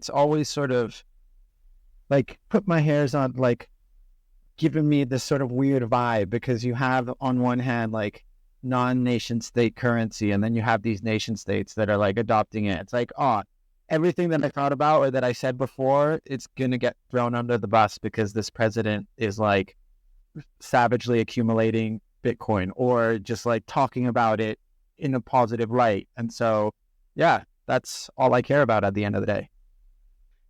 It's always sort of like put my hairs on, like giving me this sort of weird vibe, because you have on one hand like non-nation state currency, and then you have these nation states that are like adopting it. It's like, oh, everything that I thought about or that I said before, it's gonna get thrown under the bus because this president is like savagely accumulating Bitcoin or just like talking about it in a positive light. And so, yeah, that's all I care about at the end of the day.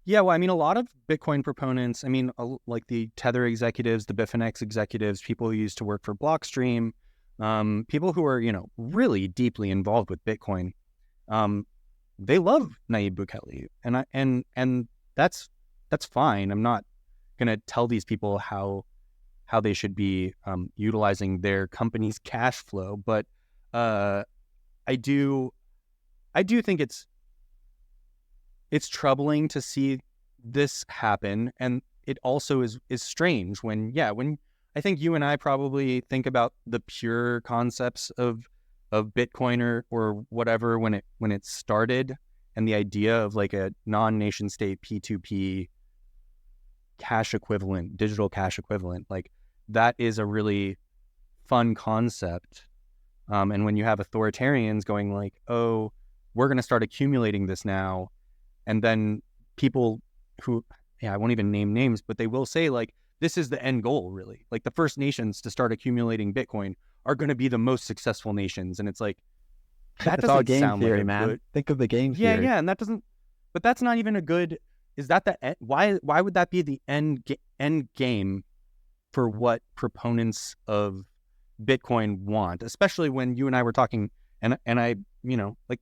Yeah, well, I mean, a lot of Bitcoin proponents, I mean, like the Tether executives, the Bitfinex executives, people who used to work for Blockstream, people who are, really deeply involved with Bitcoin, they love Nayib Bukele, and that's fine. I'm not gonna tell these people how they should be utilizing their company's cash flow, but I do think it's troubling to see this happen, and it also is strange when I think you and I probably think about the pure concepts of Bitcoin or whatever when it started, and the idea of like a non-nation state P2P cash equivalent, digital cash equivalent, like that is a really fun concept. And when you have authoritarians going like, oh, we're going to start accumulating this now, and then people who, I won't even name names, but they will say like, this is the end goal, really. Like the first nations to start accumulating Bitcoin are going to be the most successful nations. And it's like, that It's all doesn't game sound like theory, a man. good, Think of the game yeah, theory. yeah. And but that's not even a good, is that why would that be the end game for what proponents of Bitcoin want, especially when you and I were talking, and I, like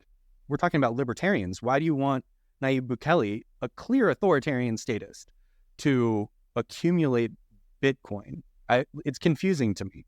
we're talking about libertarians. Why do you want Nayib Bukele, a clear authoritarian statist, to accumulate Bitcoin? It's confusing to me,